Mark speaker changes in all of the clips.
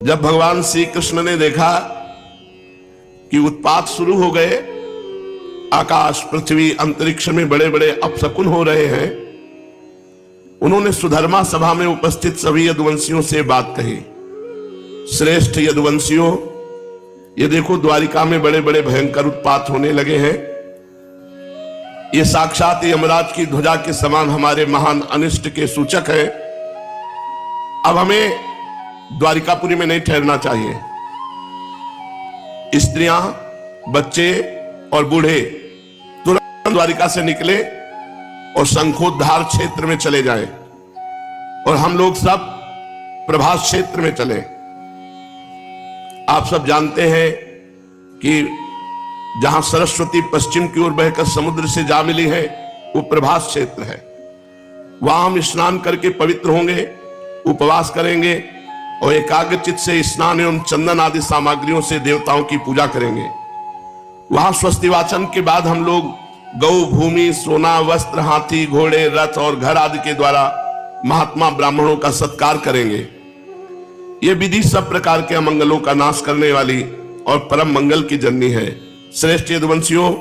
Speaker 1: जब भगवान श्री कृष्ण ने देखा कि उत्पात शुरू हो गए, आकाश पृथ्वी अंतरिक्ष में बड़े बड़े अपशकुन हो रहे हैं, उन्होंने सुधर्मा सभा में उपस्थित सभी यदुवंशियों से बात कही। श्रेष्ठ यदुवंशियों, ये देखो द्वारिका में बड़े बड़े भयंकर उत्पात होने लगे हैं। ये साक्षात यमराज की ध्वजा के समान हमारे महान अनिष्ट के सूचक है। अब हमें द्वारिकापुरी में नहीं ठहरना चाहिए। स्त्रियां, बच्चे और बूढ़े तुरंत द्वारिका से निकले और शंखोद्धार क्षेत्र में चले जाएं और हम लोग सब प्रभास क्षेत्र में चले। आप सब जानते हैं कि जहां सरस्वती पश्चिम की ओर बहकर समुद्र से जा मिली है, वो प्रभास क्षेत्र है। वहां हम स्नान करके पवित्र होंगे, उपवास करेंगे और एकाग्रचित से स्नान एवं चंदन आदि सामग्रियों से देवताओं की पूजा करेंगे। वहां स्वस्ति वाचन के बाद हम लोग गौ, भूमि, सोना, वस्त्र, हाथी, घोड़े, रथ और घर आदि के द्वारा महात्मा ब्राह्मणों का सत्कार करेंगे। यह विधि सब प्रकार के अमंगलों का नाश करने वाली और परम मंगल की जननी है। श्रेष्ठ यदुवंशियों,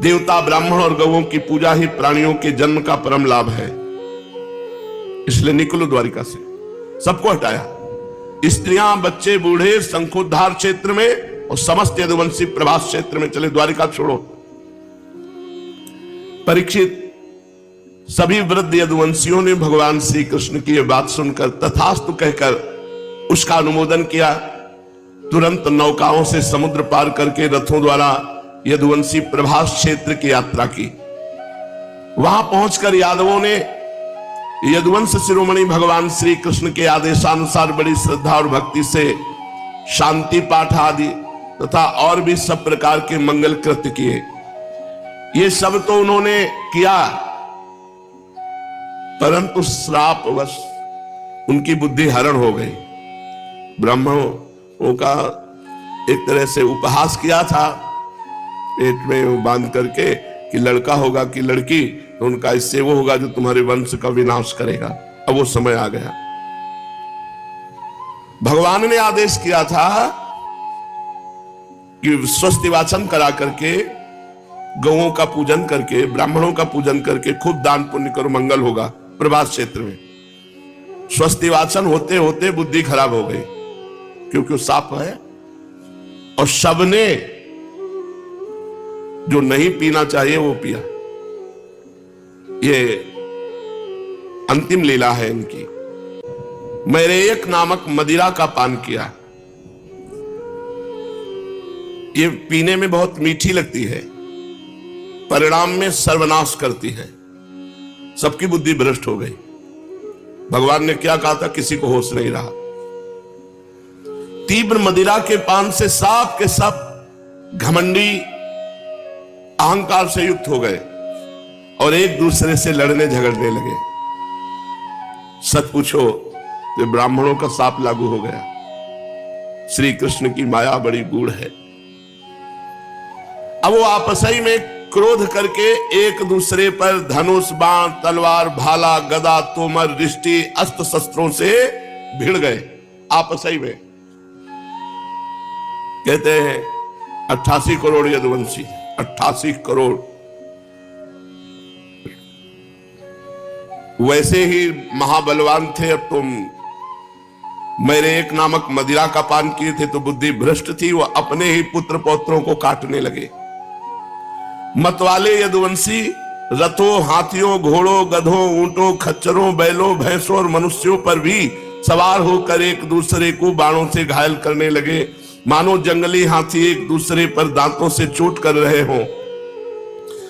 Speaker 1: देवता, ब्राह्मण और गौओं की पूजा ही प्राणियों के जन्म का परम लाभ है। इसलिए निकलो द्वारिका से। सबको हटाया। स्त्रियां, बच्चे, बूढ़े शंखोद्धार क्षेत्र में और समस्त यदुवंशी प्रभास क्षेत्र में चले। द्वारिका छोड़ो। परीक्षित सभी वृद्ध यदुवंशियों ने भगवान श्री कृष्ण की यह बात सुनकर तथास्तु कहकर उसका अनुमोदन किया। तुरंत नौकाओं से समुद्र पार करके रथों द्वारा यदुवंशी प्रभास क्षेत्र की यात्रा की। वहां पहुंचकर यादवों ने यदुवंश शिरोमणि भगवान श्री कृष्ण के आदेशानुसार बड़ी श्रद्धा और भक्ति से शांति पाठ आदि तथा और भी सब प्रकार के मंगल कृत्य किए। ये सब तो उन्होंने किया, परंतु श्रापवश उनकी बुद्धि हरण हो गई। ब्राह्मणों का एक तरह से उपहास किया था, पेट में बांध करके कि लड़का होगा कि लड़की, तो उनका इससे वो होगा जो तुम्हारे वंश का विनाश करेगा। अब वो समय आ गया। भगवान ने आदेश किया था कि स्वस्ति वाचन करा करके, गौओं का पूजन करके, ब्राह्मणों का पूजन करके खूब दान पुण्य करो, मंगल होगा। प्रभास क्षेत्र में स्वस्ति वाचन होते होते बुद्धि खराब हो गई, क्योंकि वो साप है और सबने जो नहीं पीना चाहिए वो पिया। ये अंतिम लीला है इनकी। मैरेयक नामक मदिरा का पान किया। ये पीने में बहुत मीठी लगती है, परिणाम में सर्वनाश करती है। सबकी बुद्धि भ्रष्ट हो गई। भगवान ने क्या कहा था, किसी को होश नहीं रहा। तीव्र मदिरा के पान से सब के सब घमंडी अहंकार से युक्त हो गए और एक दूसरे से लड़ने झगड़ने लगे। सच पूछो तो ब्राह्मणों का साप लागू हो गया। श्री कृष्ण की माया बड़ी गूढ़ है। अब वो आपस ही में क्रोध करके एक दूसरे पर धनुष, बाण, तलवार, भाला, गदा, तोमर, रिष्टि, अस्त्र शस्त्रों से भिड़ गए आपस ही में। कहते हैं 88 करोड़ यदुवंशी, 88 करोड़। वैसे ही महाबलवान थे। अब तुम मेरे एक नामक मदिरा का पान किए थे तो बुद्धि भ्रष्ट थी। वो अपने ही पुत्र पौत्रों को काटने लगे। मतवाले यदुवंशी रथों, हाथियों, घोड़ों, गधों, ऊंटों, खच्चरों, बैलों, भैंसों और मनुष्यों पर भी सवार होकर एक दूसरे को बाणों से घायल करने लगे, मानो जंगली हाथी एक दूसरे पर दांतों से चोट कर रहे हों।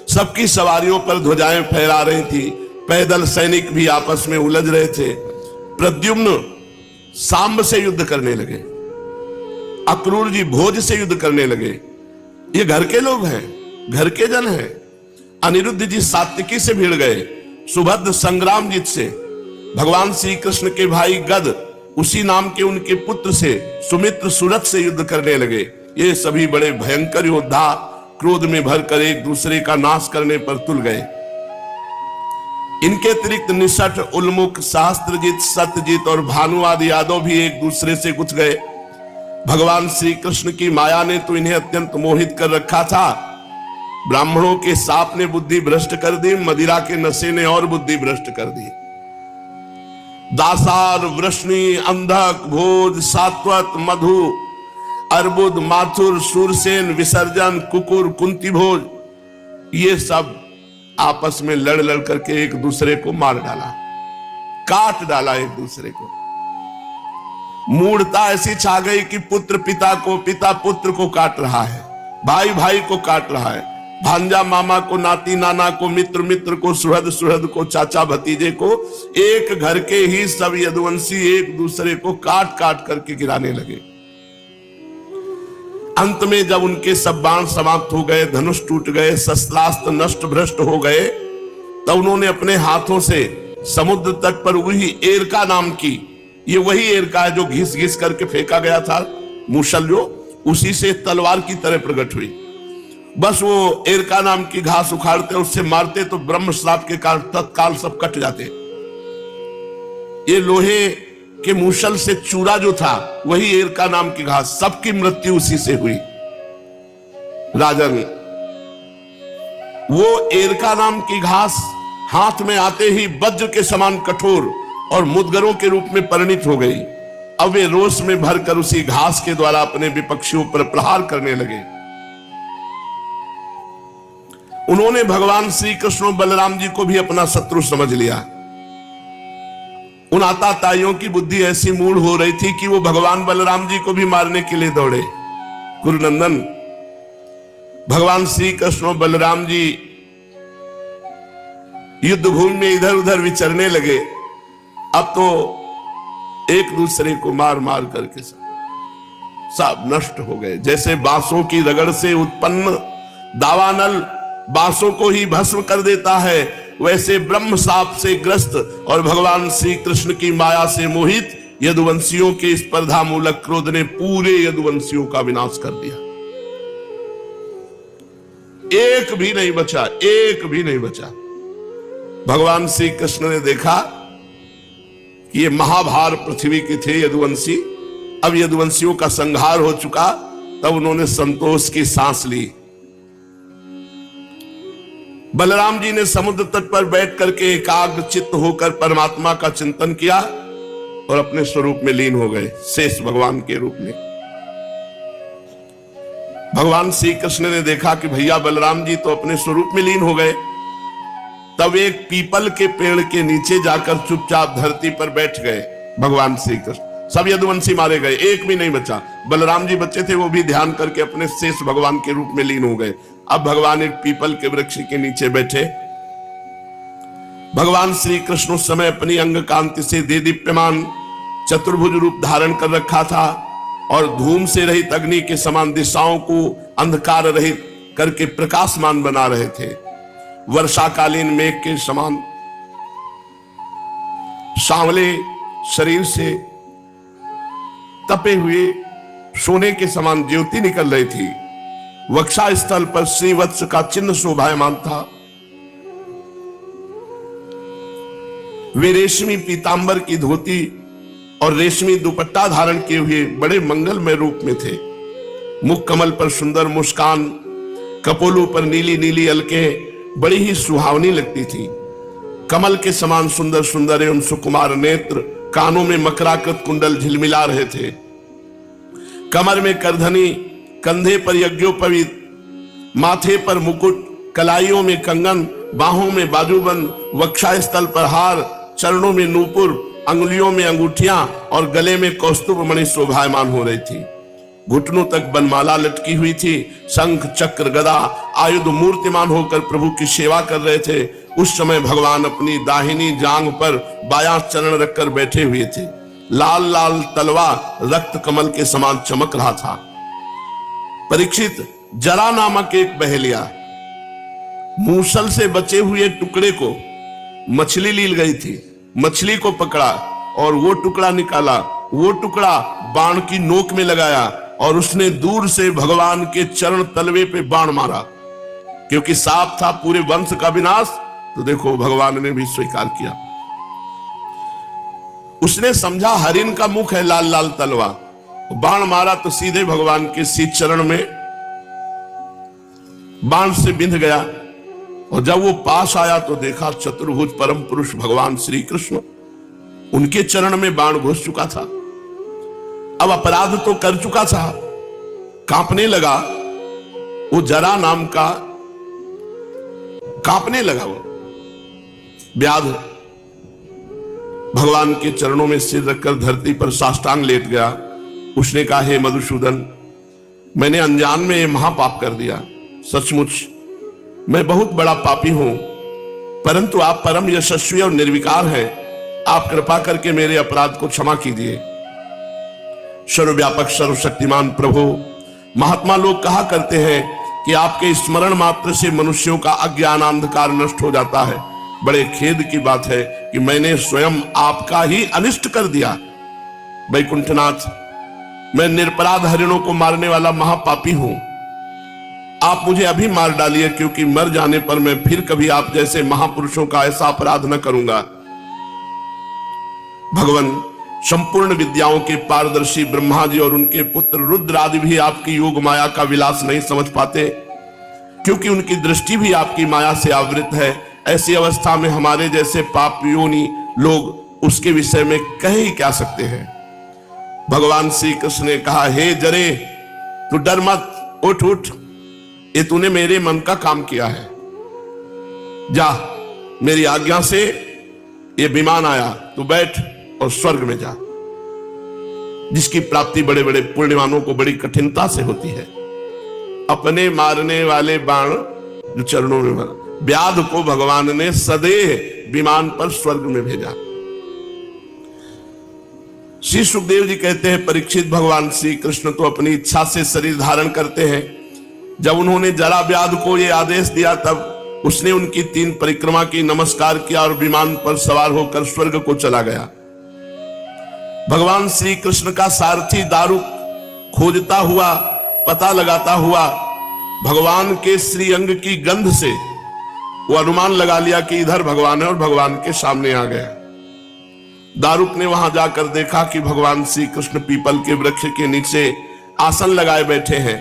Speaker 1: सबकी सवारियों पर ध्वजाएं फहरा रही थी। पैदल सैनिक भी आपस में उलझ रहे थे। प्रद्युम्न सांब से युद्ध करने लगे, अक्रूर जी भोज से युद्ध करने लगे। ये घर के लोग हैं, घर के जन हैं। अनिरुद्ध जी सात्विकी से भिड़ गए। सुभद्र संग्रामजीत से, भगवान श्री कृष्ण के भाई गद उसी नाम के उनके पुत्र से, सुमित्र सुरथ से युद्ध करने लगे। ये सभी बड़े भयंकर योद्धा क्रोध में भरकर एक दूसरे का नाश करने पर तुल गए। इनके अतिरिक्त निषठ, उल्मुख, सहस्त्रजीत, सत्यजीत और भानु आदि यादव भी एक दूसरे से गुथ गए। भगवान श्री कृष्ण की माया ने तो इन्हें अत्यंत मोहित कर रखा था। ब्राह्मणों के साप ने बुद्धि भ्रष्ट कर दी, मदिरा के नशे ने और बुद्धि भ्रष्ट कर दी। दासार, वृष्णि, अंधक, भोज, सात्वत, मधु, अर्बुद, माथुर, सूरसेन, विसर्जन, कुकुर, कुंती भोज, ये सब आपस में लड़ लड़ करके एक दूसरे को मार डाला, काट डाला एक दूसरे को। मूढ़ता ऐसी छा गई कि पुत्र पिता को, पिता पुत्र को काट रहा है, भाई भाई को काट रहा है, भांजा मामा को, नाती नाना को, मित्र मित्र को, सुहृद सुहृद को, चाचा भतीजे को, एक घर के ही सब यदुवंशी एक दूसरे को काट काट करके गिराने लगे। अंत में जब उनके सब बाण समाप्त हो गए, धनुष टूट गए, शस्त्रास्त्र नष्ट भ्रष्ट हो गए, तब उन्होंने अपने हाथों से समुद्र तट पर वही एरका नाम की, ये वही एरका है जो घिस घिस करके फेंका गया था मूसल, जो उसी से तलवार की तरह प्रकट हुई। बस वो एरका नाम की घास उखाड़ते, उससे मारते तो ब्रह्म श्राप के कारण तत्काल सब कट जाते। ये लोहे के मूसल से चूरा जो था वही एरका नाम की घास, सबकी मृत्यु उसी से हुई। राजन, वो एरका नाम की घास हाथ में आते ही वज्र के समान कठोर और मुदगरों के रूप में परिणित हो गई। अब वे रोष में भरकर उसी घास के द्वारा अपने विपक्षियों पर प्रहार करने लगे। उन्होंने भगवान श्री कृष्ण और बलराम जी को भी अपना शत्रु समझ लिया। उन आताताइयों की बुद्धि ऐसी मूढ़ हो रही थी कि वो भगवान बलराम जी को भी मारने के लिए दौड़े। गुरुनंदन, भगवान श्री कृष्ण और बलराम जी युद्ध भूमि में इधर उधर विचरने लगे। अब तो एक दूसरे को मार मार करके सब नष्ट हो गए। जैसे बांसों की रगड़ से उत्पन्न दावानल बांसों को ही भस्म कर देता है, वैसे ब्रह्म साप से ग्रस्त और भगवान श्री कृष्ण की माया से मोहित यदुवंशियों के स्पर्धा मूलक क्रोध ने पूरे यदुवंशियों का विनाश कर दिया। एक भी नहीं बचा, एक भी नहीं बचा। भगवान श्री कृष्ण ने देखा कि ये महाभार पृथ्वी के थे यदुवंशी, अब यदुवंशियों का संहार हो चुका, तब उन्होंने संतोष की सांस ली। बलराम जी ने समुद्र तट पर बैठ करके एकाग्र चित्त होकर परमात्मा का चिंतन किया और अपने स्वरूप में लीन हो गए, शेष भगवान के रूप में। भगवान श्री कृष्ण ने देखा कि भैया बलराम जी तो अपने स्वरूप में लीन हो गए, तब एक पीपल के पेड़ के नीचे जाकर चुपचाप धरती पर बैठ गए भगवान श्री कृष्ण। सब यदुवंशी मारे गए, एक भी नहीं बचा। बलराम जी बच्चे थे, वो भी ध्यान करके अपने शेष भगवान के रूप में लीन हो गए। अब भगवान एक पीपल के वृक्ष के नीचे बैठे। भगवान श्री कृष्ण उस समय अपनी अंग कांति से देदीप्यमान चतुर्भुज रूप धारण कर रखा था और धूम से रहित अग्नि के समान दिशाओं को अंधकार रहित करके प्रकाशमान बना रहे थे। वर्षाकालीन मेघ के समान सांवले शरीर से तपे हुए सोने के समान ज्योति निकल रही थी। वक्षा स्थल पर श्रीवत्स का चिन्ह शोभायमान था। वे रेशमी पीतांबर की धोती और रेशमी दुपट्टा धारण किए हुए बड़े मंगलमय रूप में थे। मुख कमल पर सुंदर मुस्कान, कपोलों पर नीली नीली अलकें बड़ी ही सुहावनी लगती थी। कमल के समान सुंदर सुंदर एवं सुकुमार नेत्र, कानों में मकराकृत कुंडल झिलमिला रहे थे। कमर में करधनी, कंधे पर यज्ञोपवीत, माथे पर मुकुट, कलाइयों में कंगन, बाहों में बाजूबंद, वक्षा स्थल पर हार, चरणों में नूपुर, अंगुलियों में अंगूठियां और गले में कौस्तुभ मणि शोभायमान हो रही थी। घुटनों तक बनमाला लटकी हुई थी। शंख चक्र गदा आयुध मूर्तिमान होकर प्रभु की सेवा कर रहे थे। उस समय भगवान अपनी दाहिनी जांघ पर बायां चरण रखकर बैठे हुए थे। लाल लाल तलवा रक्त कमल के समान चमक रहा था। परीक्षित, जरा नामक एक बहेलिया मूसल से बचे हुए टुकड़े को मछली ली गई थी, मछली को पकड़ा और वो टुकड़ा निकाला, वो टुकड़ा बाण की नोक में लगाया और उसने दूर से भगवान के चरण तलवे पे बाण मारा। क्योंकि साफ था पूरे वंश का विनाश, तो देखो भगवान ने भी स्वीकार किया। उसने समझा हरिण का मुख है, लाल लाल तलवा, बाण मारा तो सीधे भगवान के शीत चरण में बाण से बिंध गया। और जब वो पास आया तो देखा चतुर्भुज परम पुरुष भगवान श्री कृष्ण, उनके चरण में बाण घुस चुका था। अब अपराध तो कर चुका था, कांपने लगा। वो जरा नाम का कांपने लगा। वो व्याध भगवान के चरणों में सिर रखकर धरती पर साष्टांग लेट गया। उसने कहा, हे मधुसूदन, मैंने अनजान में ये महापाप कर दिया। सचमुच मैं बहुत बड़ा पापी हूं, परंतु आप परम यशस्वी और निर्विकार हैं। आप कृपा करके मेरे अपराध को क्षमा कीजिए। सर्वव्यापक सर्वशक्तिमान प्रभु, महात्मा लोग कहा करते हैं कि आपके स्मरण मात्र से मनुष्यों का अज्ञान अंधकार नष्ट हो जाता है। बड़े खेद की बात है कि मैंने स्वयं आपका ही अनिष्ट कर दिया। वैकुंठनाथ, मैं निरपराध हरिणों को मारने वाला महापापी हूं। आप मुझे अभी मार डालिए, क्योंकि मर जाने पर मैं फिर कभी आप जैसे महापुरुषों का ऐसा अपराध न करूंगा। भगवान, संपूर्ण विद्याओं के पारदर्शी ब्रह्मा जी और उनके पुत्र रुद्र आदि भी आपकी योग माया का विलास नहीं समझ पाते, क्योंकि उनकी दृष्टि भी आपकी माया से आवृत है। ऐसी अवस्था में हमारे जैसे पापियोनी लोग उसके विषय में कह ही क्या सकते हैं। भगवान श्री कृष्ण ने कहा, हे जरे, तू डर मत, उठ उठ, ये तूने मेरे मन का काम किया है। जा, मेरी आज्ञा से ये विमान आया, तू बैठ और स्वर्ग में जा, जिसकी प्राप्ति बड़े बड़े पुण्यवानों को बड़ी कठिनता से होती है। अपने मारने वाले बाण जो चरणों में मारा, व्याध को भगवान ने सदैव विमान पर स्वर्ग में भेजा। श्री सुखदेव जी कहते हैं, परीक्षित, भगवान श्री कृष्ण तो अपनी इच्छा से शरीर धारण करते हैं। जब उन्होंने जरा व्याध को यह आदेश दिया, तब उसने उनकी 3 परिक्रमा की, नमस्कार किया और विमान पर सवार होकर स्वर्ग को चला गया। भगवान श्री कृष्ण का सारथी दारुक खोजता हुआ, पता लगाता हुआ भगवान के श्री अंग की गंध से वो अनुमान लगा लिया कि इधर भगवान है और भगवान के सामने आ गया। दारुक ने वहां जाकर देखा कि भगवान श्री कृष्ण पीपल के वृक्ष के नीचे आसन लगाए बैठे हैं।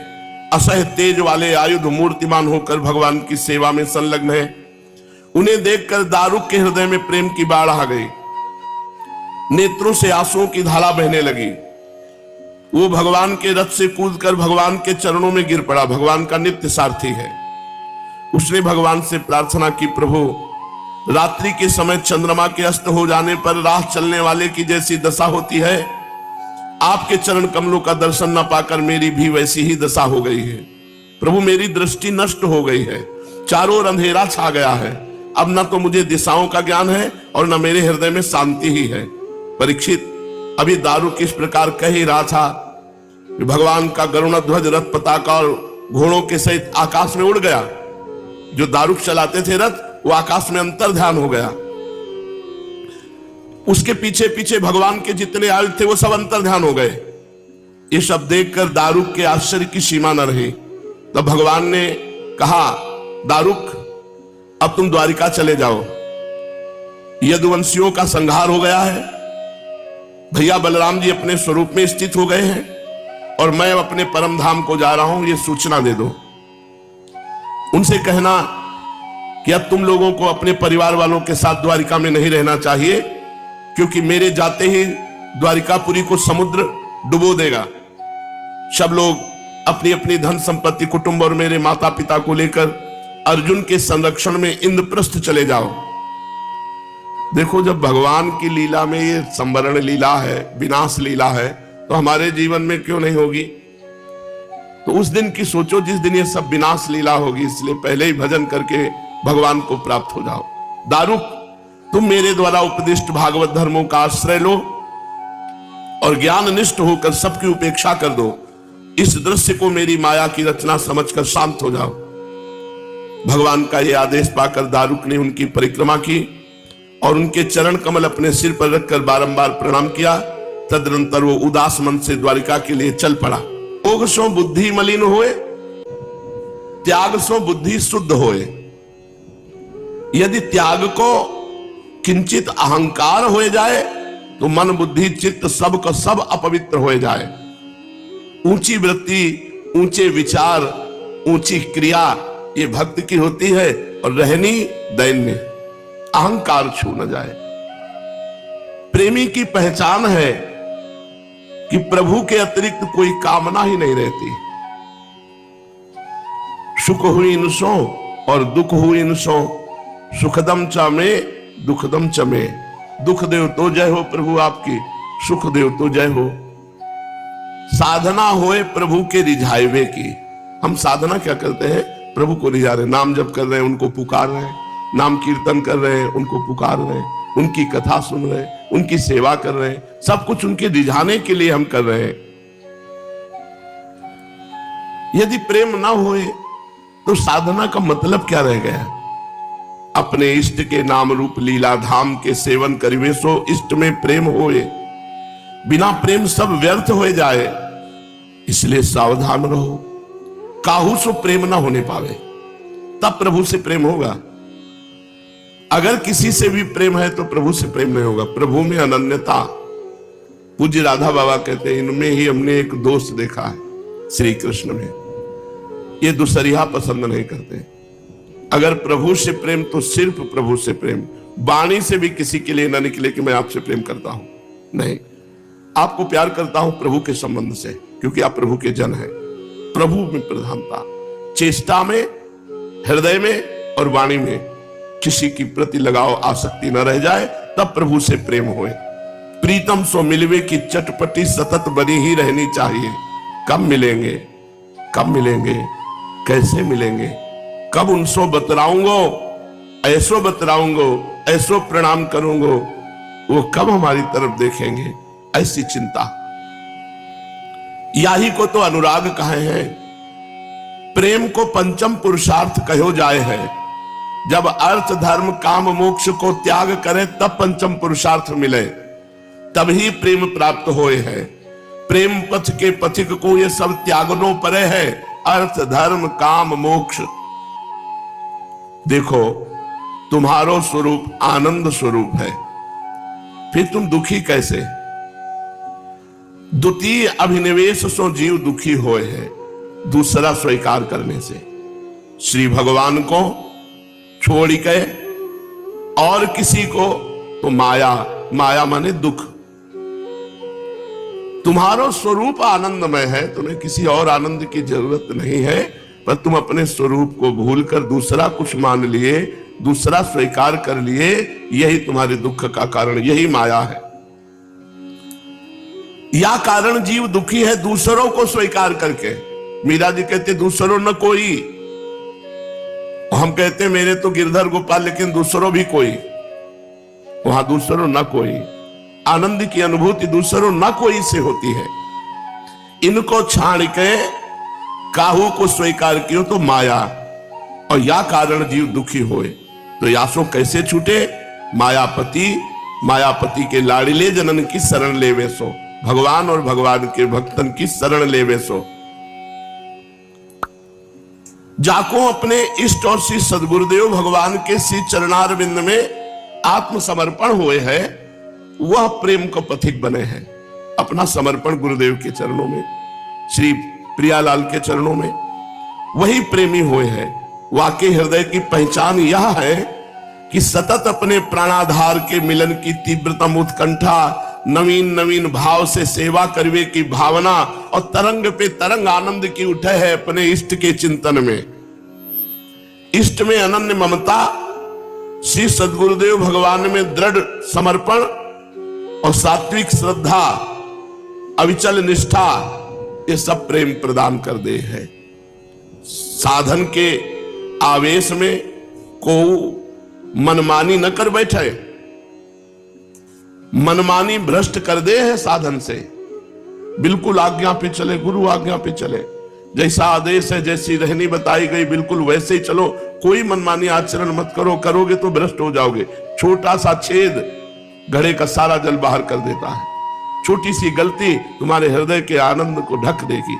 Speaker 1: असह्य तेज वाले आयुध मूर्तिमान होकर भगवान की सेवा में संलग्न है। उन्हें देखकर दारुक के हृदय में प्रेम की बाढ़ आ गई। नेत्रों से आंसुओं की धारा बहने लगी। वो भगवान के रथ से कूदकर भगवान के चरणों में गिर पड़ा। भगवान का नित्य सारथी है। उसने भगवान से प्रार्थना की, प्रभु, रात्रि के समय चंद्रमा के अस्त हो जाने पर राह चलने वाले की जैसी दशा होती है, आपके चरण कमलों का दर्शन न पाकर मेरी भी वैसी ही दशा हो गई है। प्रभु, मेरी दृष्टि नष्ट हो गई है, चारों ओर अंधेरा छा गया है। अब न तो मुझे दिशाओं का ज्ञान है और न मेरे हृदय में शांति ही है। परीक्षित, अभी दारुक इस प्रकार कह ही रहा था कि भगवान का गरुड़ ध्वज रथ पताका और घोड़ों के सहित आकाश में उड़ गया। जो दारुक चलाते थे रथ, वो आकाश में अंतर ध्यान हो गया। उसके पीछे पीछे भगवान के जितने आयुध थे वो सब अंतर ध्यान हो गए। ये सब देखकर दारुक के आश्चर्य की सीमा न रही। तब भगवान ने कहा, दारुक, अब तुम द्वारिका चले जाओ। यदुवंशियों का संहार हो गया है। भैया बलराम जी अपने स्वरूप में स्थित हो गए हैं और मैं अपने परम धाम को जा रहा हूं, ये सूचना दे दो। उनसे कहना कि अब तुम लोगों को अपने परिवार वालों के साथ द्वारिका में नहीं रहना चाहिए, क्योंकि मेरे जाते ही द्वारिकापुरी को समुद्र डुबो देगा। सब लोग अपनी अपनी धन संपत्ति, कुटुंब और मेरे माता पिता को लेकर अर्जुन के संरक्षण में इंद्रप्रस्थ चले जाओ। देखो, जब भगवान की लीला में ये संवरण लीला है, विनाश लीला है, तो हमारे जीवन में क्यों नहीं होगी? तो उस दिन की सोचो जिस दिन ये सब विनाश लीला होगी। इसलिए पहले ही भजन करके भगवान को प्राप्त हो जाओ। दारुक, तुम मेरे द्वारा उपदिष्ट भागवत धर्मों का आश्रय लो और ज्ञान निष्ठ होकर सबकी उपेक्षा कर दो। इस दृश्य को मेरी माया की रचना समझकर शांत हो जाओ। भगवान का यह आदेश पाकर दारुक ने उनकी परिक्रमा की और उनके चरण कमल अपने सिर पर रखकर बारंबार प्रणाम किया। तदनंतर वो उदास मन से द्वारिका के लिए चल पड़ा। भोग सो बुद्धि मलिन होए, त्याग सो बुद्धि शुद्ध होए। यदि त्याग को किंचित अहंकार हो जाए तो मन बुद्धि चित्त सब का सब अपवित्र हो जाए। ऊंची वृत्ति, ऊंचे विचार, ऊंची क्रिया ये भक्त की होती है और रहनी दैन्य, अहंकार छू न जाए। प्रेमी की पहचान है कि प्रभु के अतिरिक्त कोई कामना ही नहीं रहती। सुख हुई इन सो और दुख हुई इन सो, सुखदम च में दुखदम च में। दुख देव तो जय हो प्रभु आपकी, सुख देव तो जय हो। साधना होए प्रभु के रिझाइवे की। हम साधना क्या करते हैं? प्रभु को रिझा रहे, नाम जप कर रहे हैं, उनको पुकार रहे हैं, नाम कीर्तन कर रहे हैं, उनको पुकार रहे हैं, उनकी कथा सुन रहे हैं, उनकी सेवा कर रहे हैं, सब कुछ उनके रिझाने के लिए हम कर रहे हैं। यदि प्रेम ना होए तो साधना का मतलब क्या रह गया? अपने इष्ट के नाम रूप लीला धाम के सेवन करिवे सो इष्ट में प्रेम होए। बिना प्रेम सब व्यर्थ हो जाए, इसलिए सावधान रहो। काहू सो प्रेम ना होने पावे, तब प्रभु से प्रेम होगा। अगर किसी से भी प्रेम है तो प्रभु से प्रेम नहीं होगा। प्रभु में अनन्यता। पूज्य राधा बाबा कहते हैं, इनमें ही हमने एक दोष देखा है, श्री कृष्ण में। ये दूसरिया पसंद नहीं करते। अगर प्रभु से प्रेम तो सिर्फ प्रभु से प्रेम, वाणी से भी किसी के लिए ना निकले कि मैं आपसे प्रेम करता हूं। नहीं, आपको प्यार करता हूं प्रभु के संबंध से, क्योंकि आप प्रभु के जन हैं। प्रभु में प्रधानता, चेष्टा में, हृदय में और वाणी में किसी की प्रति लगाव आसक्ति न रह जाए, तब प्रभु से प्रेम होए। प्रीतम सो मिलवे की चटपटी सतत बनी ही रहनी चाहिए। कब मिलेंगे, कब मिलेंगे, कैसे मिलेंगे, कब उनसो बतराऊंगो, ऐसो बतराऊंगो, ऐसो प्रणाम करूंगो, वो कब हमारी तरफ देखेंगे, ऐसी चिंता। याही को तो अनुराग कहे हैं। प्रेम को पंचम पुरुषार्थ कहो जाए है। जब अर्थ धर्म काम मोक्ष को त्याग करे तब पंचम पुरुषार्थ मिले, तभी प्रेम प्राप्त होए है। प्रेम पथ के पथिक को ये सब त्यागनों परे है, अर्थ धर्म काम मोक्ष। देखो, तुम्हारो स्वरूप आनंद स्वरूप है, फिर तुम दुखी कैसे? द्वितीय अभिनिवेश सो जीव दुखी होए है, दूसरा स्वीकार करने से। श्री भगवान को छोड़ के और किसी को तो माया, माया माने दुख। तुम्हारो स्वरूप आनंदमय है, तुम्हें किसी और आनंद की जरूरत नहीं है, पर तुम अपने स्वरूप को भूलकर दूसरा कुछ मान लिए, दूसरा स्वीकार कर लिए। यही तुम्हारे दुख का कारण, यही माया है। या कारण जीव दुखी है दूसरों को स्वीकार करके। मीरा जी कहते दूसरों न कोई, हम कहते मेरे तो गिरधर गोपाल, लेकिन दूसरों भी कोई। वहां दूसरों न कोई, आनंद की अनुभूति दूसरों न कोई से होती है। इनको छाड़ के काहू को स्वीकार कियो तो माया, और या कारण जीव दुखी होए। तो यासो कैसे छूटे? मायापति, मायापति के लाड़िले जनन की शरण लेवे सो। भगवान और भगवान के भक्तन की शरण लेवे सो। जाको अपने इष्ट और श्री सदगुरुदेव भगवान के श्री चरणारविंद में आत्मसमर्पण हुए है, वह प्रेम को पथिक बने हैं। अपना समर्पण गुरुदेव के चरणों में, श्री प्रियालाल के चरणों में, वही प्रेमी हुए हैं। वाकई हृदय की पहचान यह है कि सतत अपने प्राणाधार के मिलन की तीव्रतम उत्कंठा, नवीन नवीन भाव से सेवा करवे की भावना और तरंग पे तरंग आनंद की उठे है अपने इष्ट के चिंतन में। इष्ट में अनन्य ममता, श्री सद्गुरुदेव भगवान में दृढ़ समर्पण और सात्विक श्रद्धा, अविचल निष्ठा, ये सब प्रेम प्रदान कर दे है। साधन के आवेश में को मनमानी न कर बैठे, मनमानी भ्रष्ट कर दे है साधन से। बिल्कुल आज्ञा पे चले, गुरु आज्ञा पे चले। जैसा आदेश है, जैसी रहनी बताई गई, बिल्कुल वैसे ही चलो। कोई मनमानी आचरण मत करो, करोगे तो भ्रष्ट हो जाओगे। छोटा सा छेद घड़े का सारा जल बाहर कर देता है। छोटी सी गलती तुम्हारे हृदय के आनंद को ढक देगी।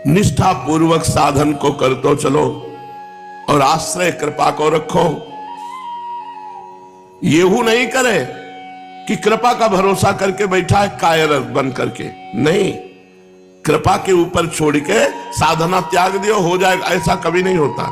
Speaker 1: निष्ठा पूर्वक साधन को करते चलो और आश्रय कृपा को रखो। येहू नहीं करे कि कृपा का भरोसा करके बैठा है कायर बन करके, नहीं, कृपा के ऊपर छोड़ के साधना त्याग दियो, हो जाएगा, ऐसा कभी नहीं होता।